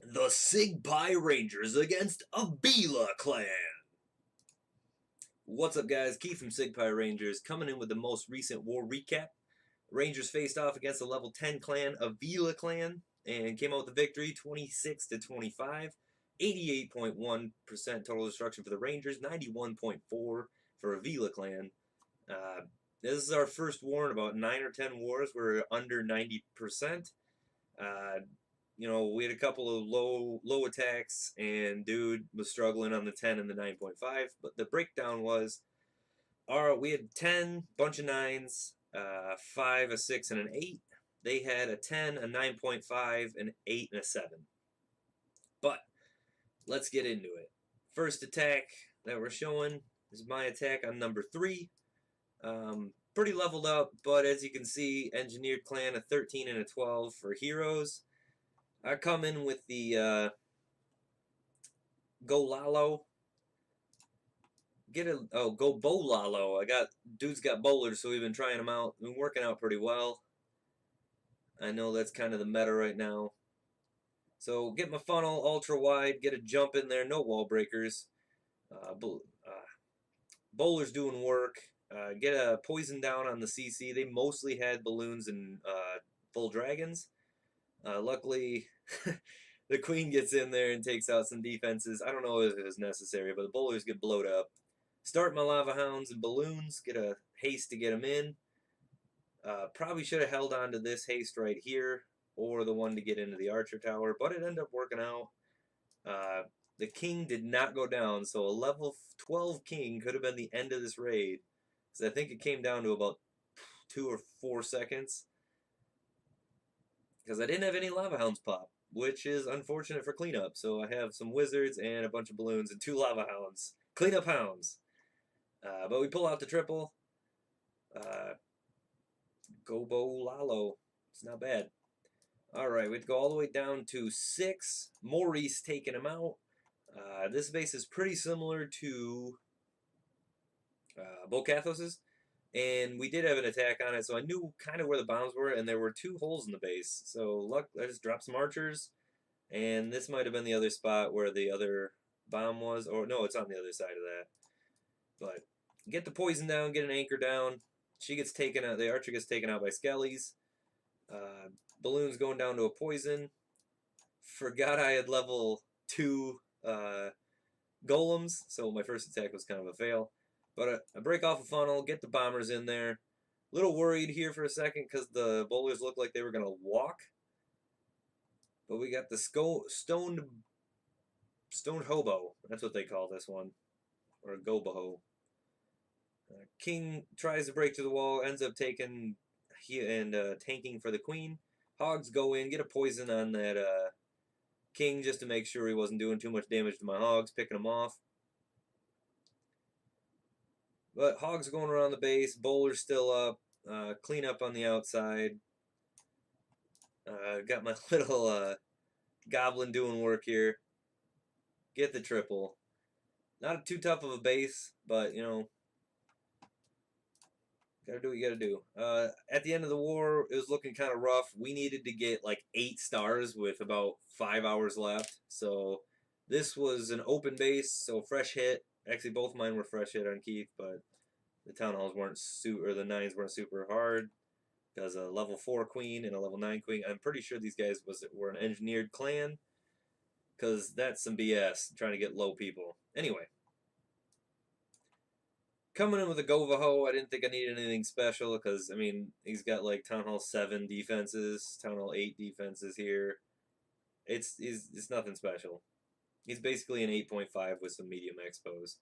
The Sigpie Rangers against Avila clan. What's up, guys? Keith from Sigpie Rangers coming in with the most recent war recap. Rangers faced off against the level 10 clan, Avila clan, and came out with the victory 26 to 25. 88.1% total destruction for the Rangers, 91.4% for Avila clan. Uh, this is our first war in about 9 or 10 wars. We're under 90%. Uh, we had a couple of low attacks, and dude was struggling on the 10 and the 9.5. But the breakdown was, we had 10, bunch of 9s, 5, a 6, and an 8. They had a 10, a 9.5, an 8, and a 7. But let's get into it. First attack that we're showing is my attack on number 3. Pretty leveled up, but as you can see, Engineered Clan, a 13 and a 12 for heroes. I come in with the Golalo. Go Bolalo. Dude's got bowlers, so we've been trying them out. Been working out pretty well. I know that's kind of the meta right now. So get my funnel ultra wide, get a jump in there, no wall breakers. Bowlers doing work. Get a poison down on the CC. They mostly had balloons and full dragons. Luckily, the queen gets in there and takes out some defenses. I don't know if it was necessary, but the bowlers get blowed up. Start my lava hounds and balloons. Get a haste to get them in. Probably should have held on to this haste right here, or the one to get into the archer tower, but it ended up working out. The king did not go down, so a level 12 king could have been the end of this raid. So I think it came down to about 2 or 4 seconds. Because I didn't have any lava hounds pop, which is unfortunate for cleanup. So I have some wizards and a bunch of balloons and 2 lava hounds. Cleanup hounds. But we pull out the triple. Gobo Lalo. It's not bad. Alright, we have to go all the way down to 6. Maurice taking him out. This base is pretty similar to Bokathos's. And we did have an attack on it, so I knew kind of where the bombs were, and there were 2 holes in the base. So I just dropped some archers, and this might have been the other spot where the other bomb was. Or no, it's on the other side of that. But get the poison down, get an anchor down. She gets taken out. The archer gets taken out by skellies. Balloons going down to a poison. Forgot I had level 2 golems, so my first attack was kind of a fail. But I break off a funnel, get the bombers in there. A little worried here for a second because the bowlers looked like they were going to walk. But we got the stoned hobo. That's what they call this one. Or a govaho. King tries to break to the wall, ends up taking and tanking for the queen. Hogs go in, get a poison on that king just to make sure he wasn't doing too much damage to my hogs, picking them off. But hogs going around the base, bowler's still up, clean up on the outside. Got my little goblin doing work here. Get the triple. Not too tough of a base, but gotta do what you gotta do. At the end of the war, it was looking kind of rough. We needed to get like 8 stars with about 5 hours left. So this was an open base, so fresh hit. Actually, both mine were fresh hit on Keith, but the town halls weren't or the 9s weren't super hard. Because a level 4 queen and a level 9 queen. I'm pretty sure these guys were an engineered clan. Because that's some BS, trying to get low people. Anyway. Coming in with a govaho, I didn't think I needed anything special. Because, I mean, he's got like Town Hall 7 defenses, Town Hall 8 defenses here. It's nothing special. He's basically an 8.5 with some medium expos.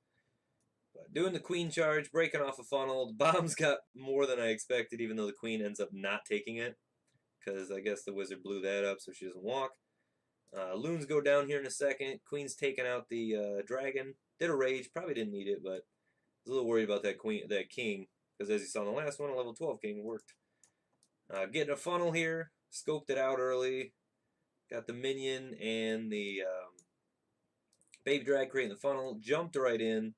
But doing the queen charge, breaking off a funnel. The bombs got more than I expected, even though the queen ends up not taking it. Because I guess the wizard blew that up so she doesn't walk. Loons go down here in a second. Queen's taking out the dragon. Did a rage. Probably didn't need it, but I was a little worried about that king. Because as you saw in the last one, a level 12 king worked. Getting a funnel here. Scoped it out early. Got the minion and the baby drag creating the funnel. Jumped right in.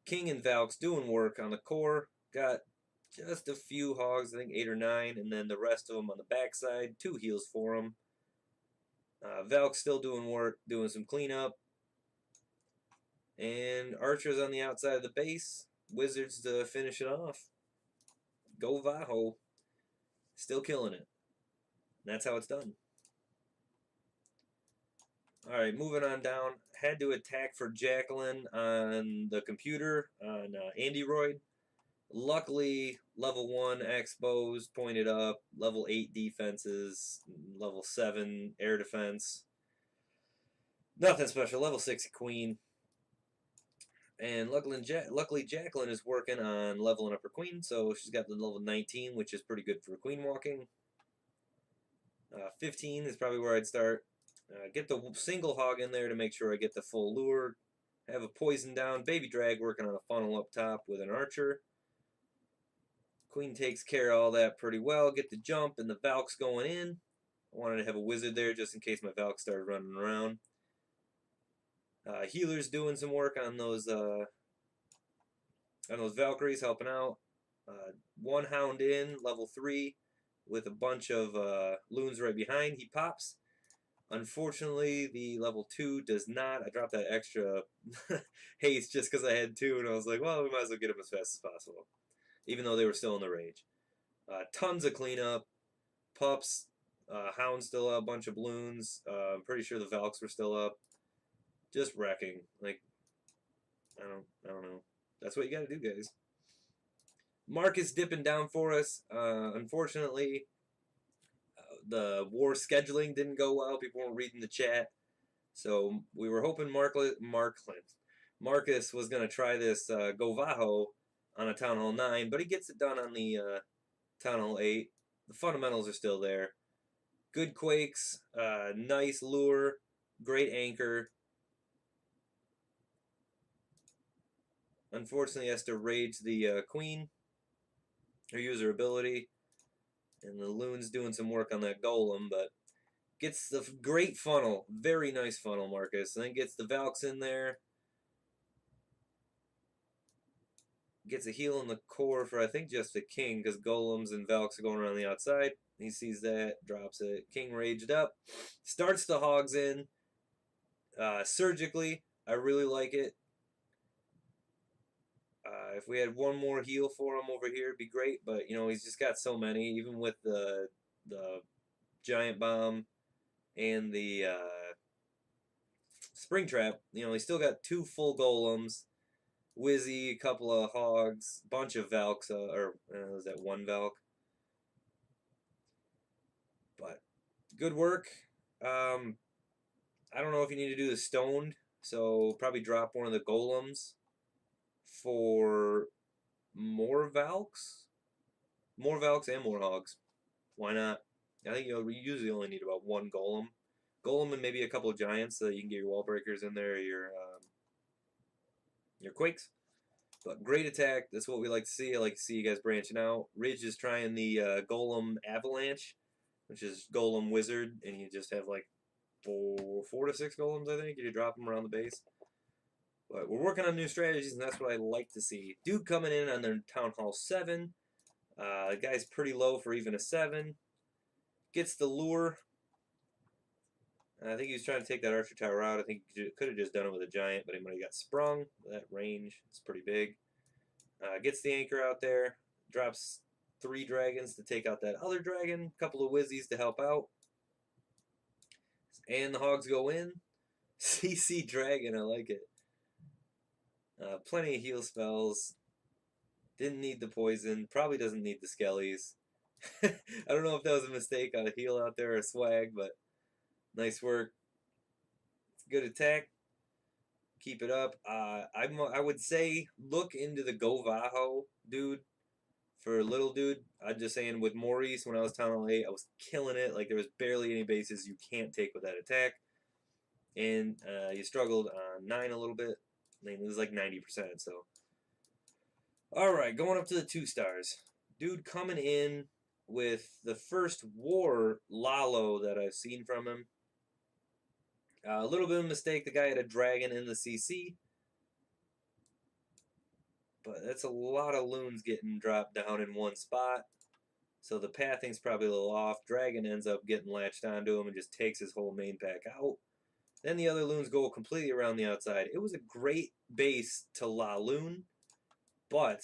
King and Valk's doing work on the core. Got just a few hogs, I think 8 or 9, and then the rest of them on the backside. 2 heals for them. Valk's still doing work, doing some cleanup. And Archer's on the outside of the base. Wizards to finish it off. Govaho. Still killing it. And that's how it's done. Alright, moving on down. Had to attack for Jacqueline on the computer on Android. Luckily, level 1 expos pointed up, level 8 defenses, level 7 air defense. Nothing special. Level 6 queen. And luckily Jacqueline is working on leveling up her queen, so she's got the level 19, which is pretty good for queen walking. 15 is probably where I'd start. Get the single hog in there to make sure I get the full lure. Have a poison down. Baby drag working on a funnel up top with an archer. Queen takes care of all that pretty well. Get the jump and the valk's going in. I wanted to have a wizard there just in case my valk started running around. Healer's doing some work on those Valkyries, helping out. One hound in, level 3, with a bunch of loons right behind. He pops. Unfortunately, the level 2 does not. I dropped that extra haste just because I had 2, and I was like, well, we might as well get them as fast as possible, even though they were still in the rage. Tons of cleanup. Pups. Hounds still up, a bunch of balloons. I'm pretty sure the Valks were still up. Just wrecking. Like, I don't know. That's what you gotta do, guys. Marcus dipping down for us. Unfortunately, the war scheduling didn't go well. People weren't reading the chat. So we were hoping Marcus was going to try this govaho on a Town Hall 9, but he gets it done on the Town Hall 8. The fundamentals are still there. Good quakes, nice lure, great anchor. Unfortunately, has to rage the queen, or use her ability. And the loon's doing some work on that golem, but gets the great funnel. Very nice funnel, Marcus. And then gets the Valks in there. Gets a heal in the core for, I think, just the king, because golems and Valks are going around the outside. He sees that, drops it. King raged up. Starts the hogs in. Surgically, I really like it. If we had one more heal for him over here, it'd be great. But, you know, he's just got so many. Even with the giant bomb and the spring trap, you know, he's still got 2 full golems. Wizzy, a couple of hogs, bunch of Valks, or was that 1 Valk? But good work. I don't know if you need to do the stoned, so probably drop one of the golems for more Valks. More Valks and more hogs. Why not? I think you usually only need about 1 golem. Golem and maybe a couple of giants so that you can get your wall breakers in there, your quakes. But great attack. That's what we like to see. I like to see you guys branching out. Ridge is trying the Golem Avalanche, which is Golem Wizard, and you just have like 4 to 6 golems, I think, if you drop them around the base. But we're working on new strategies, and that's what I like to see. Dude coming in on their Town Hall 7. The guy's pretty low for even a 7. Gets the lure. I think he was trying to take that Archer Tower out. I think he could have just done it with a giant, but he might have got sprung. That range is pretty big. Gets the anchor out there. Drops 3 dragons to take out that other dragon. A couple of Wizzies to help out. And the hogs go in. CC Dragon, I like it. Plenty of heal spells. Didn't need the poison. Probably doesn't need the skellies. I don't know if that was a mistake on a heal out there or a swag, but nice work. It's a good attack. Keep it up. I would say look into the govaho dude for little dude. I'm just saying with Maurice when I was Town Hall 8, I was killing it. Like there was barely any bases you can't take with that attack. And you struggled on 9 a little bit. I mean, it was like 90%. So, all right, going up to the 2 stars. Dude coming in with the first war Lalo that I've seen from him. A little bit of a mistake. The guy had a dragon in the CC. But that's a lot of loons getting dropped down in one spot. So the pathing's probably a little off. Dragon ends up getting latched onto him and just takes his whole main pack out. Then the other loons go completely around the outside. It was a great base to La Loon, but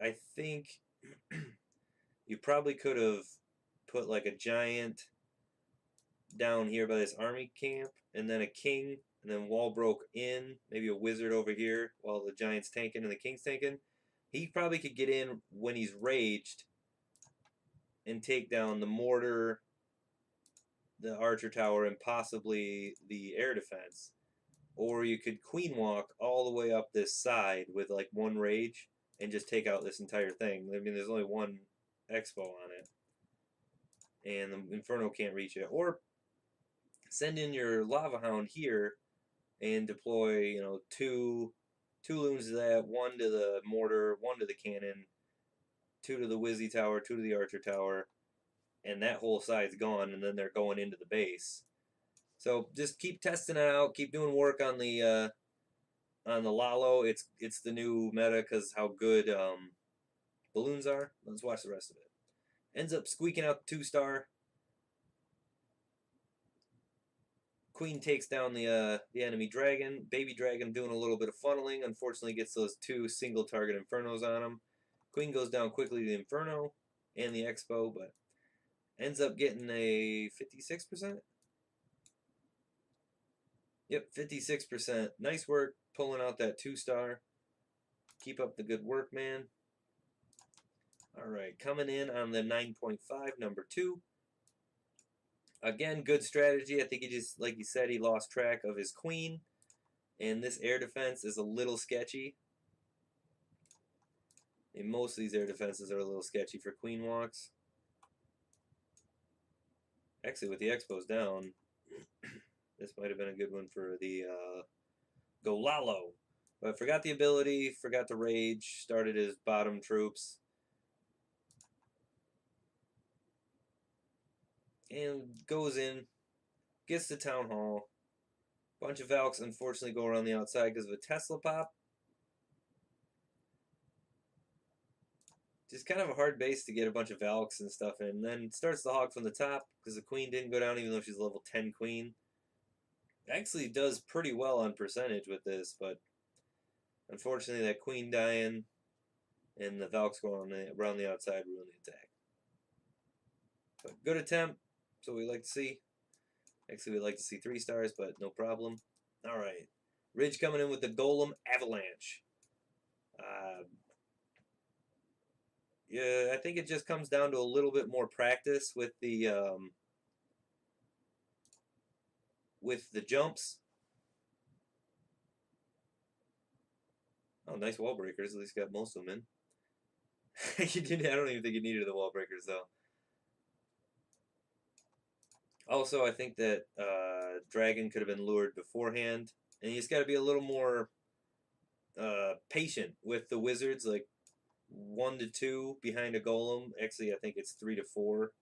I think you probably could have put like a giant down here by this army camp, and then a king, and then wall broke in, maybe a wizard over here while the giant's tanking and the king's tanking. He probably could get in when he's raged and take down the mortar, the archer tower, and possibly the air defense. Or you could queen walk all the way up this side with like one rage and just take out this entire thing. I mean, there's only one expo on it, and the Inferno can't reach it. Or send in your Lava Hound here and deploy, two loons to that, one to the mortar, one to the cannon, two to the Wizzy tower, two to the archer tower, and that whole side's gone, and then they're going into the base. So just keep testing it out, keep doing work on the Lalo. It's the new meta because how good balloons are. Let's watch the rest of it. Ends up squeaking out the 2-star. Queen takes down the enemy dragon. Baby dragon doing a little bit of funneling. Unfortunately, gets those 2 single target infernos on him. Queen goes down quickly to the inferno and the expo, but ends up getting a 56%. Yep, 56%. Nice work pulling out that 2-star. Keep up the good work, man. All right, coming in on the 9.5, number 2. Again, good strategy. I think he just, like he said, he lost track of his queen. And this air defense is a little sketchy. And most of these air defenses are a little sketchy for queen walks. Actually, with the expos down, this might have been a good one for the Golalo. But forgot the ability, forgot the rage, started his bottom troops. And goes in, gets to Town Hall. Bunch of Valks unfortunately go around the outside because of a Tesla pop. Just kind of a hard base to get a bunch of Valks and stuff in. And then starts the hog from the top because the queen didn't go down even though she's a level 10 queen. Actually does pretty well on percentage with this, but unfortunately that queen dying and the Valks going around the outside ruin the attack. But good attempt. So we like to see. Actually, we'd like to see 3 stars, but no problem. All right. Ridge coming in with the Golem Avalanche. Yeah, I think it just comes down to a little bit more practice with the jumps. Oh, nice wall breakers. At least got most of them in. You didn't. I don't even think you needed the wall breakers though. Also, I think that Dragon could have been lured beforehand, and you just got to be a little more patient with the wizards, like 1 to 2 behind a golem. Actually, I think it's 3 to 4.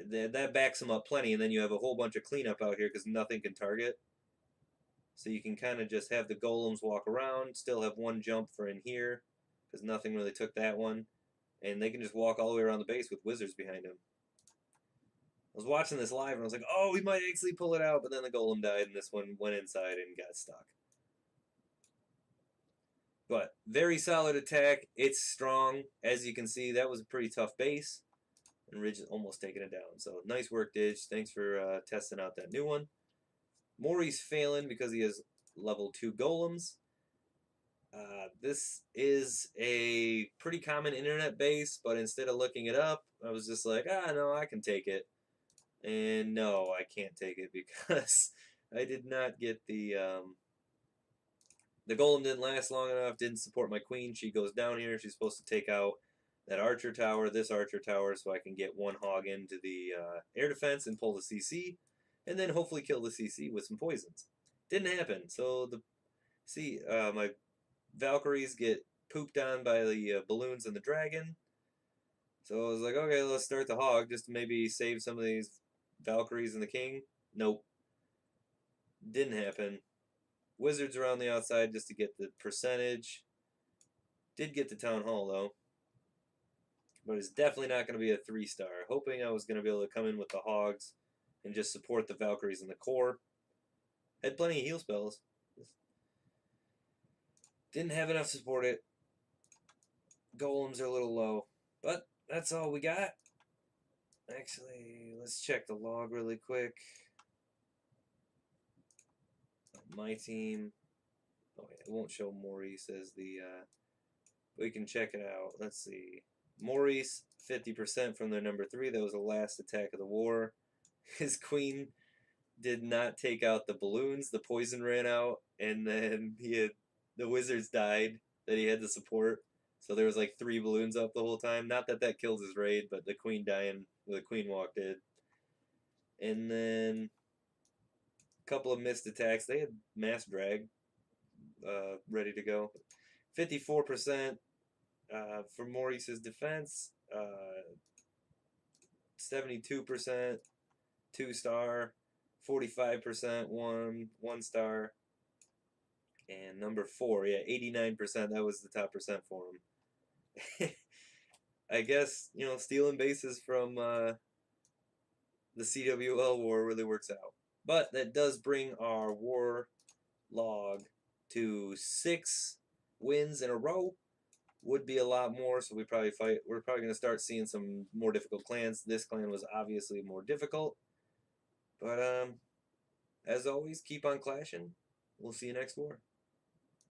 That backs them up plenty, and then you have a whole bunch of cleanup out here because nothing can target. So you can kind of just have the golems walk around, still have 1 jump for in here because nothing really took that one, and they can just walk all the way around the base with wizards behind them. I was watching this live and I was like, oh, we might actually pull it out, but then the golem died and this one went inside and got stuck. But very solid attack. It's strong. As you can see, that was a pretty tough base. And Ridge is almost taking it down. So nice work, Dig. Thanks for testing out that new one. Maury's failing because he has level 2 golems. This is a pretty common internet base, but instead of looking it up, I was just like, no, I can take it. And no, I can't take it because I did not get the golem didn't last long enough, didn't support my queen. She goes down here. She's supposed to take out that archer tower, this archer tower, so I can get 1 hog into the air defense and pull the CC, and then hopefully kill the CC with some poisons. Didn't happen. So my Valkyries get pooped on by the balloons and the dragon. So I was like, okay, let's start the hog just to maybe save some of these Valkyries and the king. Nope. Didn't happen. Wizards around the outside just to get the percentage. Did get the town hall though. but it's definitely not going to be a 3-star. Hoping I was going to be able to come in with the hogs and just support the Valkyries in the core. Had plenty of heal spells. Didn't have enough to support it. Golems are a little low, but that's all we got. Actually, let's check the log really quick. My team. Oh, yeah, it won't show Maurice as the. We can check it out. Let's see. Maurice, 50% from their number 3. That was the last attack of the war. His queen did not take out the balloons. The poison ran out, and then the wizards died that he had to support. So there was like 3 balloons up the whole time. Not that that killed his raid, but the queen dying, the queen walk did. And then a couple of missed attacks. They had mass drag ready to go. 54% for Maurice's defense. 72% 2-star. 45% 1-star. And number 4, yeah, 89%. That was the top percent for him. I guess, stealing bases from the CWL war really works out. But that does bring our war log to 6 wins in a row. Would be a lot more, so we're probably going to start seeing some more difficult clans. This clan was obviously more difficult. But as always, keep on clashing. We'll see you next war.